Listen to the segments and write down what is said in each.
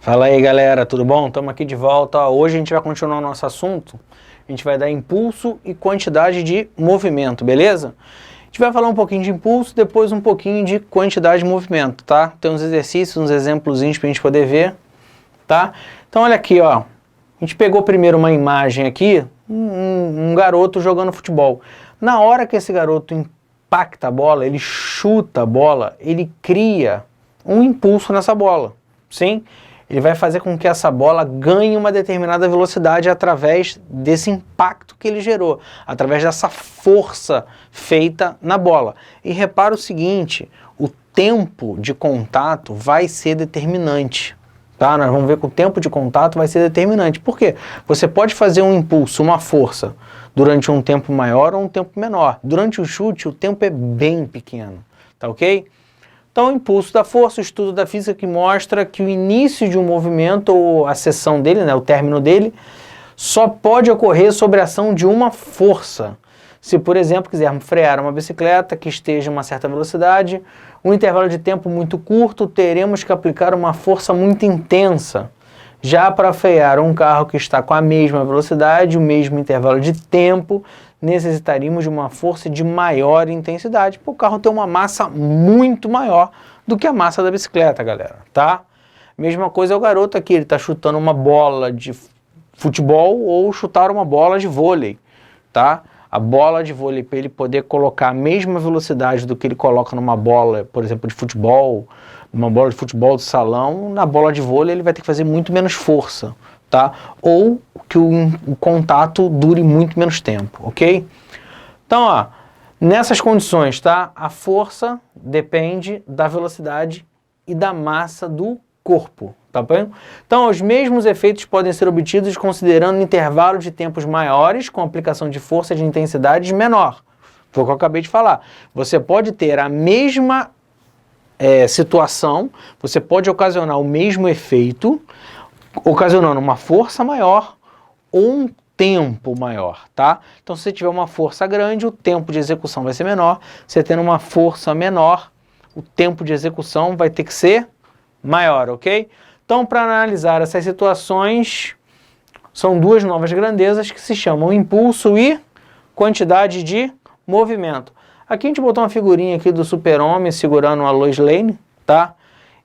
Fala aí, galera, tudo bom? Estamos aqui de volta. Hoje a gente vai continuar o nosso assunto. A gente vai dar impulso e quantidade de movimento, beleza? A gente vai falar um pouquinho de impulso, depois um pouquinho de quantidade de movimento, tá? Tem uns exercícios, uns exemplozinhos pra gente poder ver, tá? Então olha aqui, ó. A gente pegou primeiro uma imagem aqui, um garoto jogando futebol. Na hora que esse garoto impacta a bola, ele chuta a bola, ele cria um impulso nessa bola, sim? Ele vai fazer com que essa bola ganhe uma determinada velocidade através desse impacto que ele gerou, através dessa força feita na bola. E repara o seguinte, o tempo de contato vai ser determinante. Tá? Nós vamos ver que o tempo de contato vai ser determinante. Por quê? Você pode fazer um impulso, uma força, durante um tempo maior ou um tempo menor. Durante o chute, o tempo é bem pequeno. Tá ok? Então, o impulso da força, o estudo da física que mostra que o início de um movimento, ou a seção dele, né, o término dele, só pode ocorrer sob a ação de uma força. Se, por exemplo, quisermos frear uma bicicleta que esteja a uma certa velocidade, um intervalo de tempo muito curto, teremos que aplicar uma força muito intensa. Já para frear um carro que está com a mesma velocidade, o mesmo intervalo de tempo, necessitaríamos de uma força de maior intensidade, porque o carro tem uma massa muito maior do que a massa da bicicleta, galera, tá? Mesma coisa é o garoto aqui, ele está chutando uma bola de futebol ou chutar uma bola de vôlei, tá? A bola de vôlei, para ele poder colocar a mesma velocidade do que ele coloca numa bola, por exemplo, de futebol, uma bola de futebol de salão, na bola de vôlei ele vai ter que fazer muito menos força, tá? Ou que o contato dure muito menos tempo, ok? Então, ó, nessas condições, tá? A força depende da velocidade e da massa do corpo, tá bem? Então, os mesmos efeitos podem ser obtidos considerando intervalos de tempos maiores com aplicação de força de intensidade menor. Foi o que eu acabei de falar. Você pode ter a mesma situação, você pode ocasionar o mesmo efeito, ocasionando uma força maior ou um tempo maior, tá? Então, se você tiver uma força grande, o tempo de execução vai ser menor. Se você tendo uma força menor, o tempo de execução vai ter que ser maior, ok? Então, para analisar essas situações, são duas novas grandezas que se chamam impulso e quantidade de movimento. Aqui a gente botou uma figurinha aqui do Super-Homem segurando a Lois Lane, tá?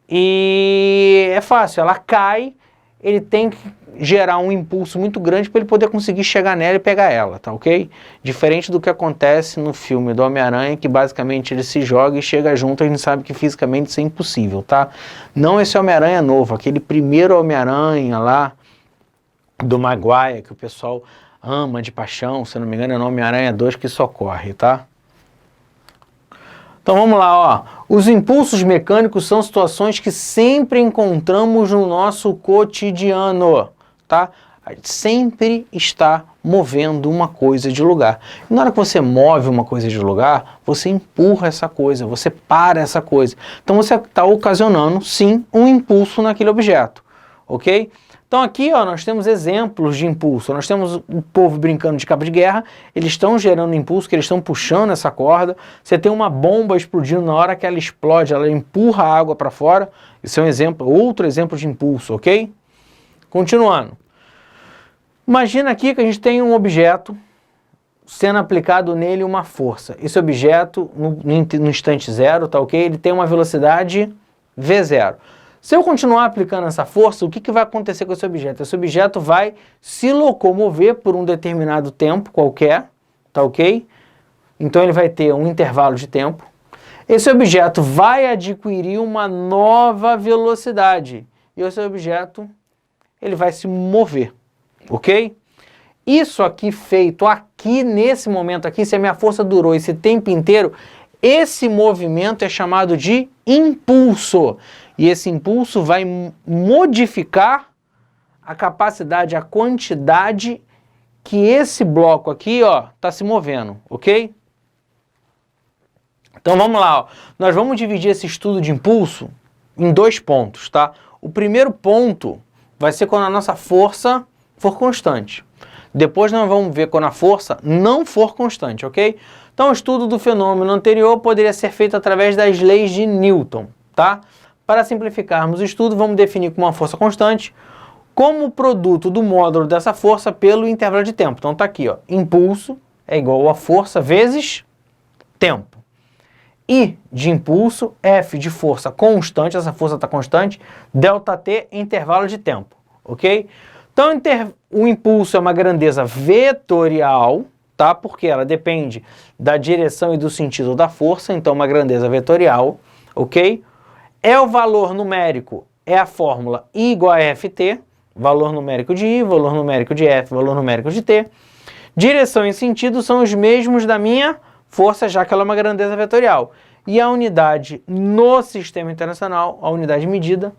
E é fácil, ela cai, ele tem que gerar um impulso muito grande para ele poder conseguir chegar nela e pegar ela, tá ok? Diferente do que acontece no filme do Homem-Aranha, que basicamente ele se joga e chega junto, a gente sabe que fisicamente isso é impossível, tá? Não esse Homem-Aranha novo, aquele primeiro Homem-Aranha lá do Maguire, que o pessoal ama de paixão, se não me engano é o Homem-Aranha 2 que socorre, tá? Então vamos lá, ó. Os impulsos mecânicos são situações que sempre encontramos no nosso cotidiano, tá? A gente sempre está movendo uma coisa de lugar. E na hora que você move uma coisa de lugar, você empurra essa coisa, você para essa coisa. Então você está ocasionando, sim, um impulso naquele objeto, ok? Então aqui, ó, nós temos exemplos de impulso. Nós temos o povo brincando de cabo de guerra, eles estão gerando impulso, que eles estão puxando essa corda. Você tem uma bomba explodindo, na hora que ela explode, ela empurra a água para fora. Isso é um exemplo, outro exemplo de impulso, ok? Continuando. Imagina aqui que a gente tem um objeto sendo aplicado nele uma força. Esse objeto, no instante zero, tá ok? Ele tem uma velocidade V0. Se eu continuar aplicando essa força, o que vai acontecer com esse objeto? Esse objeto vai se locomover por um determinado tempo qualquer, tá ok? Então ele vai ter um intervalo de tempo. Esse objeto vai adquirir uma nova velocidade. E esse objeto, ele vai se mover, ok? Isso aqui feito aqui, nesse momento aqui, se a minha força durou esse tempo inteiro, esse movimento é chamado de impulso. E esse impulso vai modificar a capacidade, a quantidade que esse bloco aqui, ó, está se movendo, ok? Então vamos lá, ó. Nós vamos dividir esse estudo de impulso em dois pontos, tá? O primeiro ponto vai ser quando a nossa força for constante. Depois nós vamos ver quando a força não for constante, ok? Então o estudo do fenômeno anterior poderia ser feito através das leis de Newton, tá? Para simplificarmos o estudo, vamos definir como uma força constante como o produto do módulo dessa força pelo intervalo de tempo. Então tá aqui, ó, impulso é igual a força vezes tempo. I de impulso, F de força constante, essa força está constante, ΔT intervalo de tempo, ok? Então o impulso é uma grandeza vetorial, tá? Porque ela depende da direção e do sentido da força, então uma grandeza vetorial, ok? É o valor numérico, é a fórmula I igual a FT, valor numérico de I, valor numérico de F, valor numérico de T. Direção e sentido são os mesmos da minha força, já que ela é uma grandeza vetorial. E a unidade no sistema internacional, a unidade medida,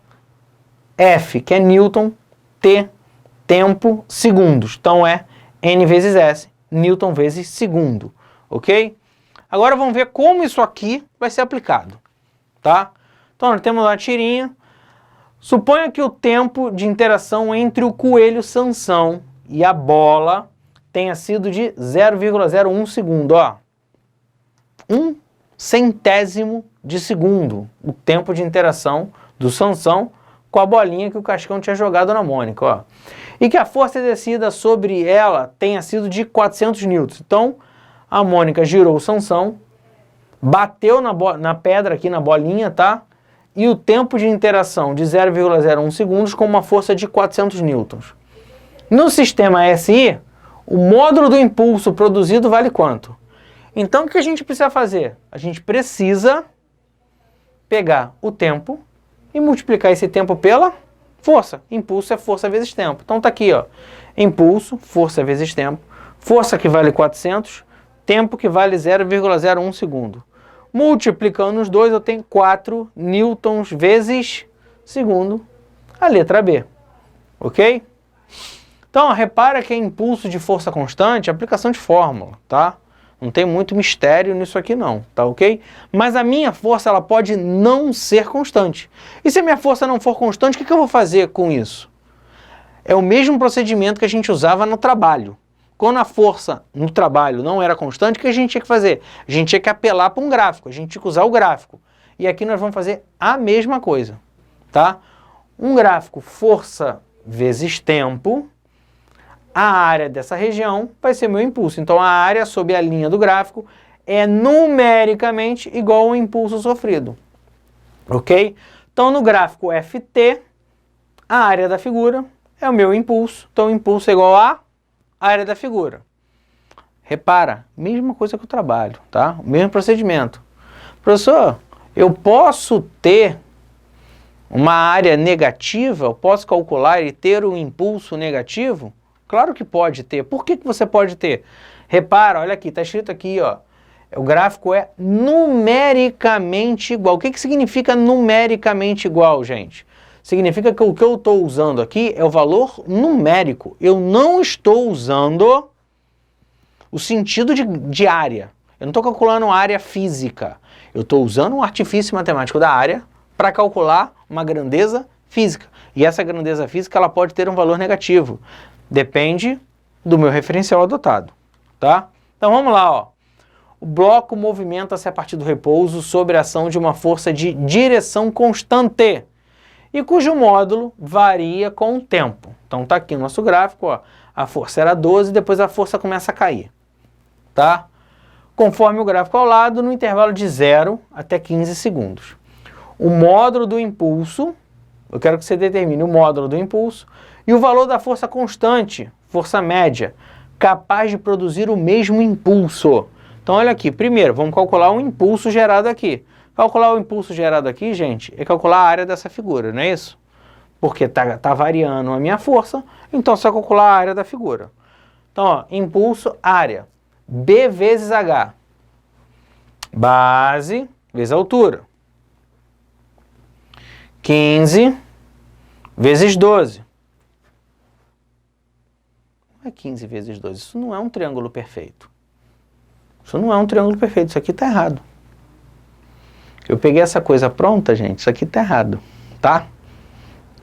F, que é Newton, T, tempo, segundos. Então é N vezes S, Newton vezes segundo, ok? Agora vamos ver como isso aqui vai ser aplicado, tá? Então nós temos uma tirinha. Suponha que o tempo de interação entre o coelho Sansão e a bola tenha sido de 0,01 segundo, ó. 1/100º de segundo, o tempo de interação do Sansão com a bolinha que o Cascão tinha jogado na Mônica, ó. E que a força exercida sobre ela tenha sido de 400 newtons. Então, a Mônica girou o Sansão, bateu na pedra aqui, na bolinha, tá? E o tempo de interação de 0,01 segundos com uma força de 400 newtons. No sistema SI, o módulo do impulso produzido vale quanto? Então, o que a gente precisa fazer? A gente precisa pegar o tempo e multiplicar esse tempo pela força. Impulso é força vezes tempo. Então, tá aqui, ó. Impulso, força vezes tempo. Força que vale 400, tempo que vale 0,01 segundo. Multiplicando os dois, eu tenho 4 newtons vezes segundo, a letra B. Ok? Então, ó, repara que é impulso de força constante, aplicação de fórmula, tá? Não tem muito mistério nisso aqui não, tá ok? Mas a minha força, ela pode não ser constante. E se a minha força não for constante, o que eu vou fazer com isso? É o mesmo procedimento que a gente usava no trabalho. Quando a força no trabalho não era constante, o que a gente tinha que fazer? A gente tinha que apelar para um gráfico, a gente tinha que usar o gráfico. E aqui nós vamos fazer a mesma coisa, tá? Um gráfico força vezes tempo, a área dessa região vai ser meu impulso. Então a área sob a linha do gráfico é numericamente igual ao impulso sofrido, ok? Então no gráfico FT, a área da figura é o meu impulso, então o impulso é igual a área da figura. Repara, mesma coisa que o trabalho, tá? O mesmo procedimento. Professor, eu posso ter uma área negativa, eu posso calcular e ter um impulso negativo? Claro que pode ter. Por que você pode ter? Repara, olha aqui, está escrito aqui, ó. O gráfico é numericamente igual. O que significa numericamente igual, gente? Significa que o que eu estou usando aqui é o valor numérico. Eu não estou usando o sentido de área. Eu não estou calculando área física. Eu estou usando um artifício matemático da área para calcular uma grandeza física. E essa grandeza física ela pode ter um valor negativo. Depende do meu referencial adotado, tá? Então vamos lá, ó. O bloco movimenta-se a partir do repouso sob a ação de uma força de direção constante e cujo módulo varia com o tempo. Então tá aqui o nosso gráfico, ó. A força era 12, depois a força começa a cair, tá? Conforme o gráfico ao lado, no intervalo de 0 até 15 segundos. O módulo do impulso, eu quero que você determine o módulo do impulso e o valor da força constante, força média, capaz de produzir o mesmo impulso. Então olha aqui, primeiro vamos calcular o impulso gerado aqui. Calcular o impulso gerado aqui, gente, é calcular a área dessa figura, não é isso? Porque tá variando a minha força, então só calcular a área da figura. Então, ó, impulso, área, B vezes H, base vezes altura, 15 vezes 12. Não é 15 vezes 12, isso não é um triângulo perfeito. Isso não é um triângulo perfeito, isso aqui está errado. Eu peguei essa coisa pronta, gente, isso aqui está errado, tá?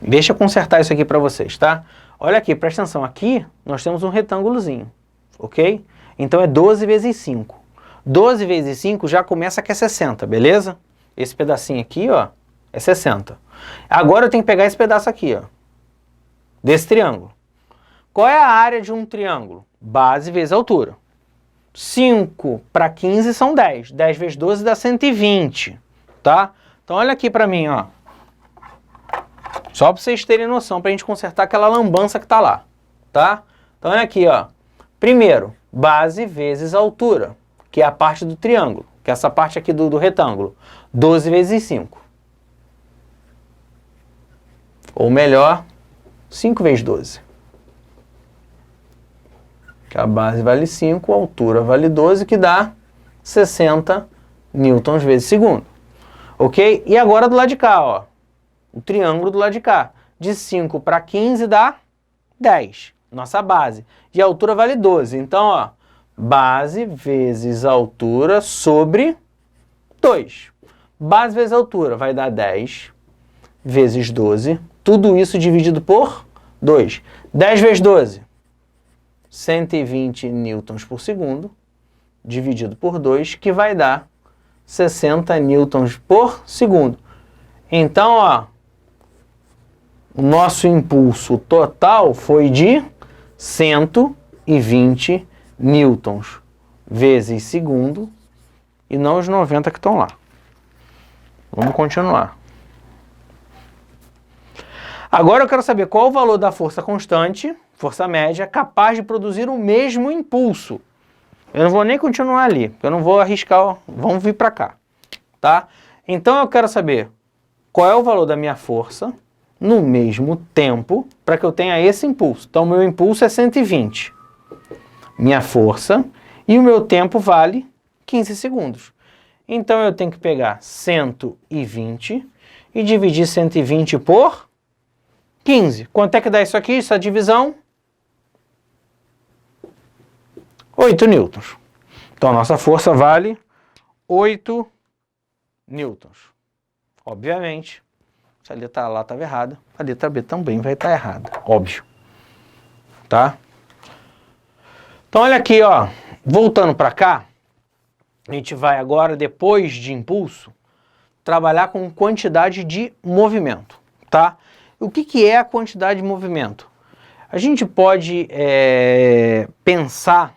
Deixa eu consertar isso aqui para vocês, tá? Olha aqui, presta atenção, aqui nós temos um retângulozinho, ok? Então é 12 vezes 5. 12 vezes 5 já começa que é 60, beleza? Esse pedacinho aqui, ó, é 60. Agora eu tenho que pegar esse pedaço aqui, ó, desse triângulo. Qual é a área de um triângulo? Base vezes altura. 5 para 15 são 10. 10 vezes 12 dá 120, tá? Então olha aqui para mim, ó. Só para vocês terem noção, para a gente consertar aquela lambança que tá lá, tá? Então olha aqui, ó. Primeiro, base vezes altura, que é a parte do triângulo, que é essa parte aqui do retângulo. 12 vezes 5. Ou melhor, 5 vezes 12. Que a base vale 5, a altura vale 12, que dá 60 newtons vezes segundo. Ok? E agora do lado de cá, ó. O triângulo do lado de cá. De 5 para 15 dá 10. Nossa base. E a altura vale 12. Então, ó, base vezes altura sobre 2. Base vezes altura vai dar 10 vezes 12. Tudo isso dividido por 2. 10 vezes 12. 120 newtons por segundo, dividido por 2, que vai dar 60 newtons por segundo. Então, ó, o nosso impulso total foi de 120 newtons vezes segundo, e não os 90 que estão lá. Vamos continuar. Agora eu quero saber qual o valor da força constante, força média, capaz de produzir o mesmo impulso. Eu não vou nem continuar ali, eu não vou arriscar, ó, vamos vir para cá, tá? Então eu quero saber qual é o valor da minha força no mesmo tempo para que eu tenha esse impulso. Então meu impulso é 120, minha força, e o meu tempo vale 15 segundos. Então eu tenho que pegar 120 e dividir 120 por 15. Quanto é que dá isso aqui, essa divisão? 8 newtons. Então a nossa força vale 8 newtons. Obviamente, se a letra A estava errada, a letra B também vai estar errada. Óbvio. Tá? Então olha aqui, ó. Voltando para cá, a gente vai agora, depois de impulso, trabalhar com quantidade de movimento. Tá? O que é a quantidade de movimento? A gente pode pensar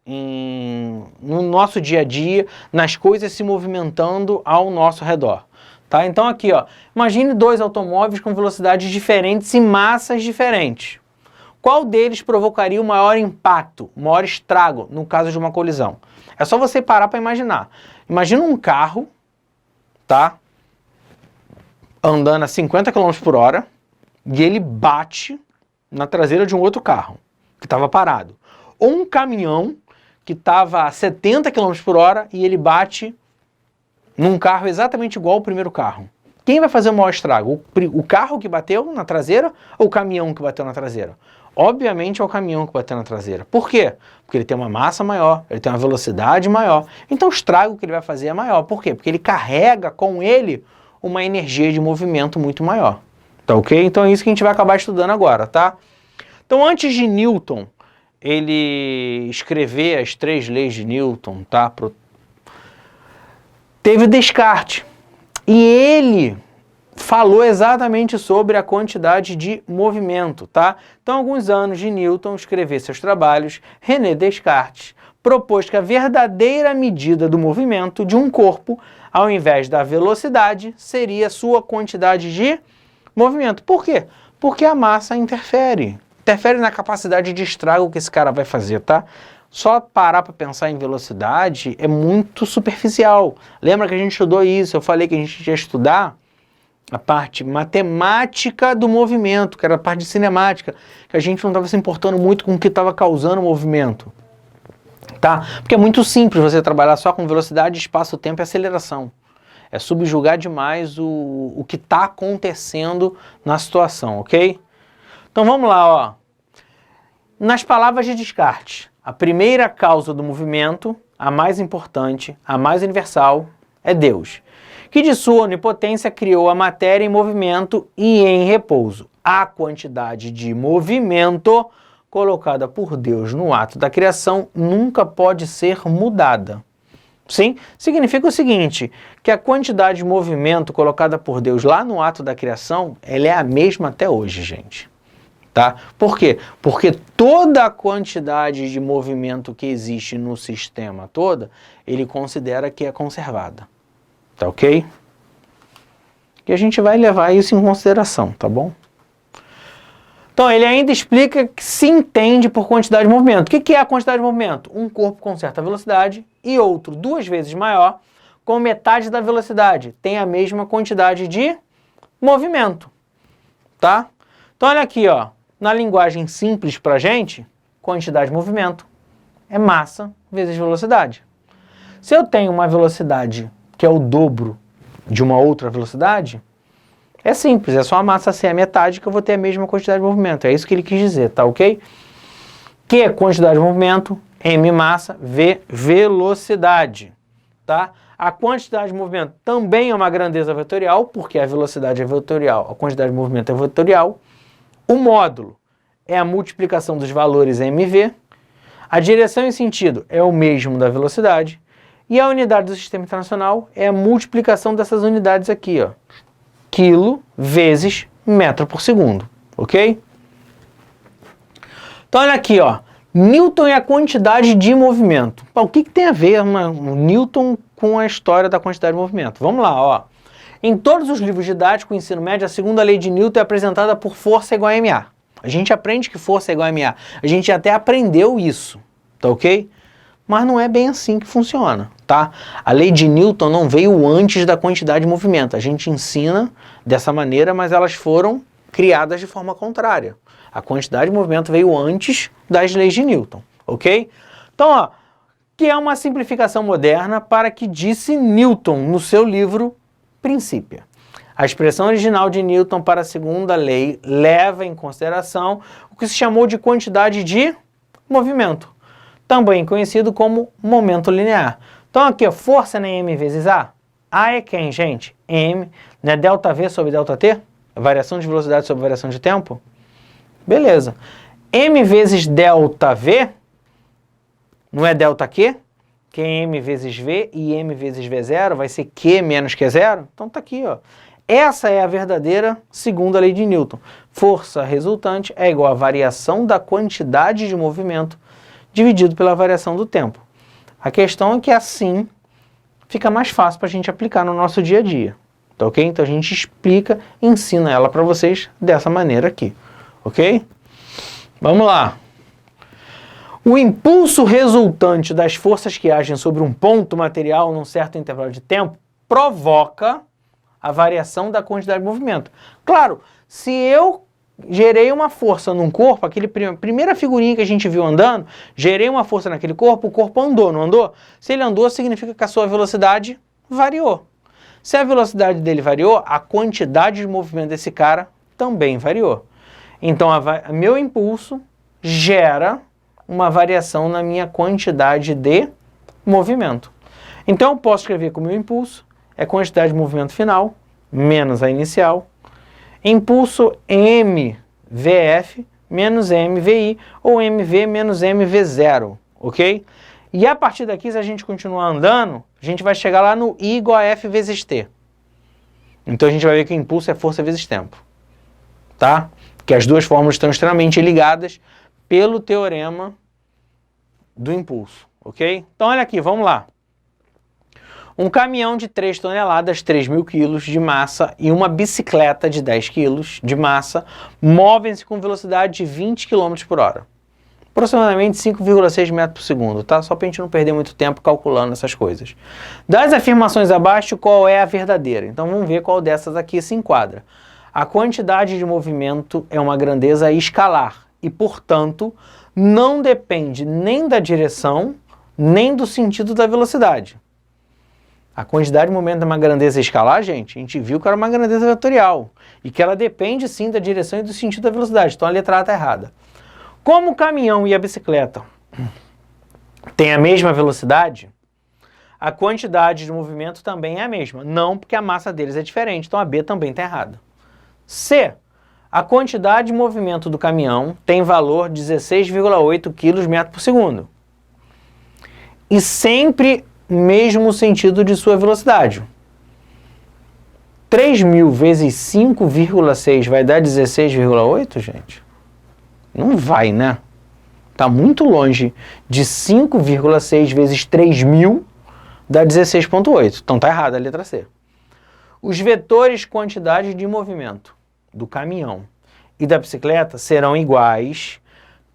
no nosso dia a dia, nas coisas se movimentando ao nosso redor. Tá? Então aqui, ó, imagine dois automóveis com velocidades diferentes e massas diferentes. Qual deles provocaria o maior impacto, o maior estrago no caso de uma colisão? É só você parar para imaginar. Imagina um carro, tá, andando a 50 km por hora, e ele bate na traseira de um outro carro que estava parado. Ou um caminhão que estava a 70 km por hora e ele bate num carro exatamente igual ao primeiro carro. Quem vai fazer o maior estrago? O carro que bateu na traseira ou o caminhão que bateu na traseira? Obviamente é o caminhão que bateu na traseira. Por quê? Porque ele tem uma massa maior, ele tem uma velocidade maior. Então o estrago que ele vai fazer é maior. Por quê? Porque ele carrega com ele uma energia de movimento muito maior. Tá ok? Então é isso que a gente vai acabar estudando agora, tá? Então antes de Newton ele escrever as 3 leis de Newton, tá? Teve Descartes. E ele falou exatamente sobre a quantidade de movimento, tá? Então, alguns anos de Newton escrever seus trabalhos, René Descartes propôs que a verdadeira medida do movimento de um corpo, ao invés da velocidade, seria a sua quantidade de movimento. Por quê? Porque a massa interfere na capacidade de estrago que esse cara vai fazer, tá? Só parar para pensar em velocidade é muito superficial. Lembra que a gente estudou isso? Eu falei que a gente ia estudar a parte matemática do movimento, que era a parte de cinemática, que a gente não estava se importando muito com o que estava causando o movimento. Tá? Porque é muito simples você trabalhar só com velocidade, espaço-tempo e aceleração. É subjugar demais o que está acontecendo na situação, ok? Então vamos lá, ó. Nas palavras de Descartes, a primeira causa do movimento, a mais importante, a mais universal, é Deus, que de sua onipotência criou a matéria em movimento e em repouso. A quantidade de movimento colocada por Deus no ato da criação nunca pode ser mudada. Sim, significa o seguinte, que a quantidade de movimento colocada por Deus lá no ato da criação, ela é a mesma até hoje, gente. Tá? Por quê? Porque toda a quantidade de movimento que existe no sistema toda, ele considera que é conservada. Tá ok? E a gente vai levar isso em consideração, tá bom? Então, ele ainda explica que se entende por quantidade de movimento. O que é a quantidade de movimento? Um corpo com certa velocidade e outro 2 vezes maior, com metade da velocidade. Tem a mesma quantidade de movimento. Tá? Então, olha aqui, ó. Na linguagem simples pra gente, quantidade de movimento é massa vezes velocidade. Se eu tenho uma velocidade que é o dobro de uma outra velocidade, é simples, é só a massa ser a metade que eu vou ter a mesma quantidade de movimento. É isso que ele quis dizer, tá ok? Que é quantidade de movimento, m massa, v velocidade, tá? A quantidade de movimento também é uma grandeza vetorial, porque a velocidade é vetorial, a quantidade de movimento é vetorial. O módulo é a multiplicação dos valores mv, a direção e sentido é o mesmo da velocidade, e a unidade do sistema internacional é a multiplicação dessas unidades aqui, ó. Quilo vezes metro por segundo, ok? Então olha aqui, ó. Newton é a quantidade de movimento. O que tem a ver um Newton com a história da quantidade de movimento? Vamos lá, ó. Em todos os livros didáticos do ensino médio, a segunda lei de Newton é apresentada por força igual a ma. A gente aprende que força é igual a ma. A gente até aprendeu isso, tá ok? Mas não é bem assim que funciona, tá? A lei de Newton não veio antes da quantidade de movimento. A gente ensina dessa maneira, mas elas foram criadas de forma contrária. A quantidade de movimento veio antes das leis de Newton, ok? Então, ó, que é uma simplificação moderna para que disse Newton no seu livro Princípio. A expressão original de Newton para a segunda lei leva em consideração o que se chamou de quantidade de movimento, também conhecido como momento linear. Então aqui, ó, força na m vezes a. A é quem, gente? M, né? Delta V sobre delta T? Variação de velocidade sobre variação de tempo? Beleza. M vezes delta V, não é delta Q? Que é m vezes v e m vezes v0 vai ser q menos q0? Então tá aqui, ó. Essa é a verdadeira segunda lei de Newton. Força resultante é igual à variação da quantidade de movimento dividido pela variação do tempo. A questão é que assim fica mais fácil para a gente aplicar no nosso dia a dia. Tá ok? Então a gente explica, ensina ela para vocês dessa maneira aqui. Ok? Vamos lá. O impulso resultante das forças que agem sobre um ponto material num certo intervalo de tempo provoca a variação da quantidade de movimento. Claro, se eu gerei uma força num corpo, aquele primeira figurinha que a gente viu andando, gerei uma força naquele corpo, o corpo andou, não andou? Se ele andou, significa que a sua velocidade variou. Se a velocidade dele variou, a quantidade de movimento desse cara também variou. Então, meu impulso gera uma variação na minha quantidade de movimento. Então, eu posso escrever que o meu impulso é quantidade de movimento final menos a inicial, impulso mvf menos mvi, ou mv menos mv0, ok? E a partir daqui, se a gente continuar andando, a gente vai chegar lá no I igual a F vezes T. Então, a gente vai ver que o impulso é força vezes tempo, tá? Que as duas fórmulas estão extremamente ligadas pelo teorema do impulso, ok? Então, olha aqui, vamos lá. Um caminhão de 3 toneladas, 3.000 quilos de massa e uma bicicleta de 10 quilos de massa movem-se com velocidade de 20 km por hora. Aproximadamente 5,6 metros por segundo, tá? Só para a gente não perder muito tempo calculando essas coisas. Das afirmações abaixo, qual é a verdadeira? Então vamos ver qual dessas aqui se enquadra. A quantidade de movimento é uma grandeza escalar e, portanto, não depende nem da direção, nem do sentido da velocidade. A quantidade de movimento é uma grandeza escalar, gente, a gente viu que era uma grandeza vetorial e que ela depende, sim, da direção e do sentido da velocidade. Então a letra A está errada. Como o caminhão e a bicicleta têm a mesma velocidade, a quantidade de movimento também é a mesma. Não, porque a massa deles é diferente, então a B também está errada. C. A quantidade de movimento do caminhão tem valor 16,8 kg/s. E sempre mesmo sentido de sua velocidade. 3.000 vezes 5,6 vai dar 16,8, gente? Não vai, né? Está muito longe de 5,6 vezes 3.000 dá 16,8. Então está errada a letra C. Os vetores quantidade de movimento do caminhão e da bicicleta serão iguais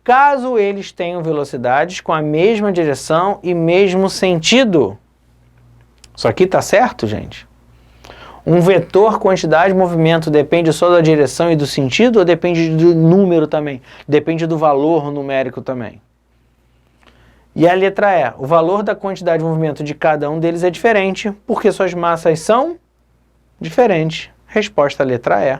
caso eles tenham velocidades com a mesma direção e mesmo sentido. Isso aqui está certo, gente? Um vetor quantidade de movimento depende só da direção e do sentido ou depende do número também? Depende do valor numérico também. E a letra E, o valor da quantidade de movimento de cada um deles é diferente, porque suas massas são diferentes. Resposta à letra E.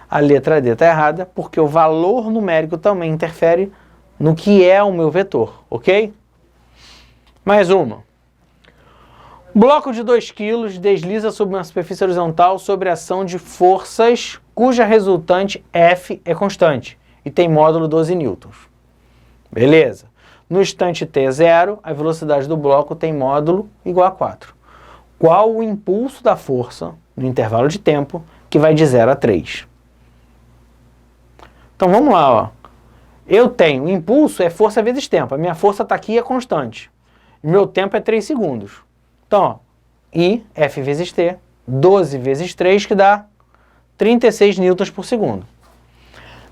A letra D está errada, porque o valor numérico também interfere no que é o meu vetor, ok? Mais uma. Bloco de 2 kg desliza sobre uma superfície horizontal sobre a ação de forças cuja resultante F é constante e tem módulo 12 newtons. Beleza. No instante t0, a velocidade do bloco tem módulo igual a 4. Qual o impulso da força no intervalo de tempo que vai de 0 a 3? Então vamos lá, ó. Eu tenho, impulso é força vezes tempo. A minha força está aqui e é constante. E meu tempo é 3 segundos. Então, ó, I, F vezes T, 12 vezes 3, que dá 36 newtons por segundo.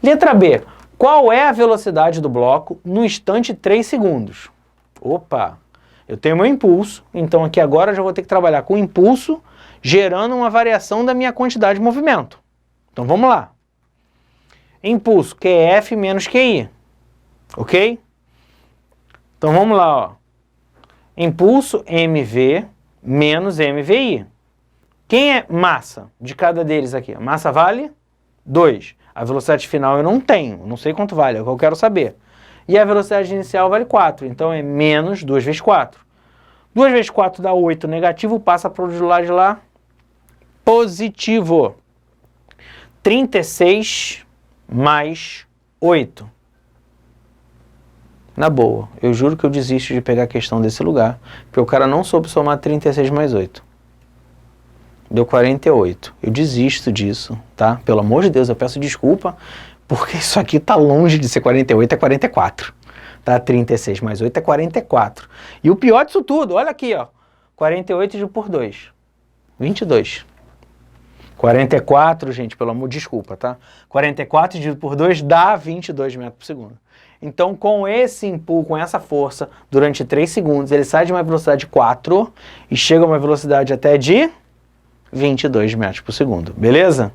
Letra B. Qual é a velocidade do bloco no instante 3 segundos? Opa! Eu tenho meu impulso, então aqui agora eu já vou ter que trabalhar com o impulso, gerando uma variação da minha quantidade de movimento. Então vamos lá. Impulso, QF menos QI. Ok? Então vamos lá, ó. Impulso MV menos MVI. Quem é massa de cada deles aqui? A massa vale 2. A velocidade final eu não tenho, não sei quanto vale, é o que eu quero saber. E a velocidade inicial vale 4, então é menos 2 vezes 4. 2 vezes 4 dá 8, negativo, passa para o lado de lá, positivo. 36 mais 8. Na boa, eu juro que eu desisto de pegar a questão desse lugar, porque o cara não soube somar 36 mais 8. Deu 48. Eu desisto disso, tá? Pelo amor de Deus, eu peço desculpa, porque isso aqui tá longe de ser 48, é 44. Tá? 36 mais 8 é 44. E o pior disso tudo, olha aqui, ó. 48 dividido por 2. 22. 44, gente, pelo amor, desculpa, tá? 44 dividido por 2 dá 22 metros por segundo. Então, com esse impulso, com essa força, durante 3 segundos, ele sai de uma velocidade de 4 e chega a uma velocidade até de 22 metros por segundo. Beleza?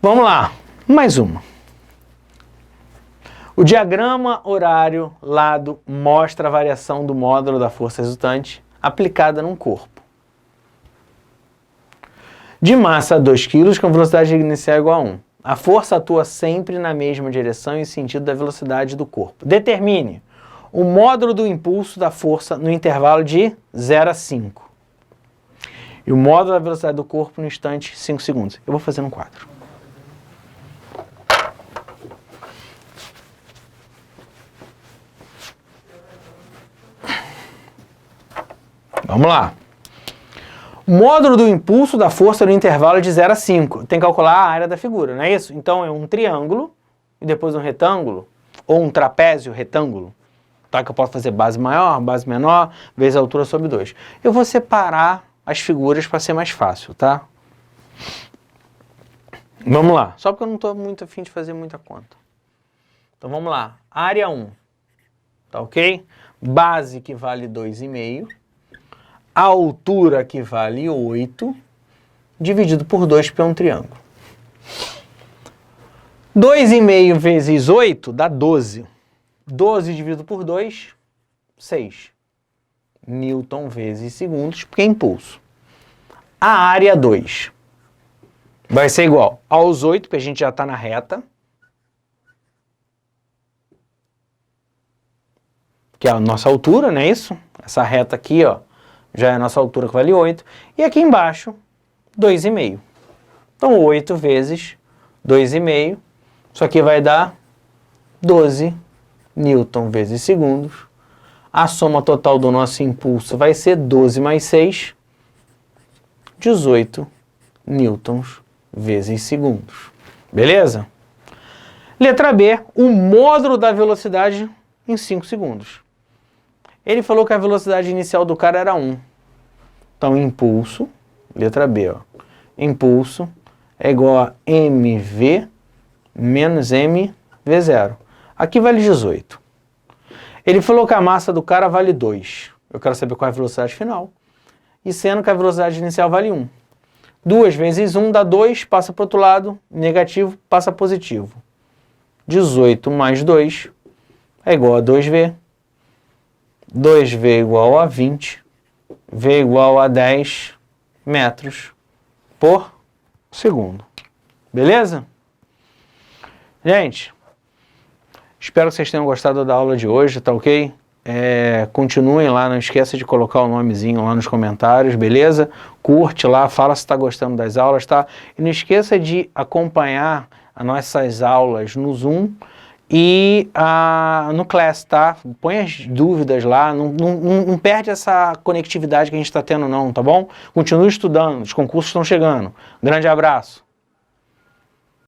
Vamos lá. Mais uma. O diagrama horário lado mostra a variação do módulo da força resultante aplicada num corpo. De massa 2 kg com velocidade inicial igual a 1. A força atua sempre na mesma direção e sentido da velocidade do corpo. Determine o módulo do impulso da força no intervalo de 0 a 5. E o módulo da velocidade do corpo no instante 5 segundos. Eu vou fazer no quadro. Vamos lá. O módulo do impulso da força no intervalo de 0 a 5. Tem que calcular a área da figura, não é isso? Então é um triângulo e depois um retângulo, ou um trapézio retângulo. Tá? Que eu posso fazer base maior, base menor, vezes a altura sobre 2. Eu vou separar as figuras para ser mais fácil, tá? Vamos lá. Só porque eu não estou muito afim de fazer muita conta. Então vamos lá. Área 1. Tá ok? Base que vale 2,5. A altura que vale 8, dividido por 2, porque é um triângulo. 2,5 vezes 8 dá 12. 12 dividido por 2, 6. Newton vezes segundos, porque é impulso. A área 2 vai ser igual aos 8, porque a gente já está na reta, que é a nossa altura, não é isso? Essa reta aqui, ó, já é a nossa altura, que vale 8. E aqui embaixo, 2,5. Então, 8 vezes 2,5. Isso aqui vai dar 12 newton vezes segundos. A soma total do nosso impulso vai ser 12 mais 6, 18 newtons vezes segundos. Beleza? Letra B, o módulo da velocidade em 5 segundos. Ele falou que a velocidade inicial do cara era 1. Então, impulso, letra B, ó, impulso é igual a mv menos mv0. Aqui vale 18. Ele falou que a massa do cara vale 2. Eu quero saber qual é a velocidade final. E sendo que a velocidade inicial vale 1. 2 vezes 1 dá 2, passa para o outro lado, negativo, passa positivo. 18 mais 2 é igual a 2V. 2V igual a 20. V igual a 10 metros por segundo. Beleza? Gente, espero que vocês tenham gostado da aula de hoje, tá ok? Continuem lá, não esqueça de colocar o nomezinho lá nos comentários, beleza? Curte lá, fala se está gostando das aulas, tá? E não esqueça de acompanhar as nossas aulas no Zoom e no Class, tá? Põe as dúvidas lá, não perde essa conectividade que a gente está tendo não, tá bom? Continue estudando, os concursos estão chegando. Grande abraço!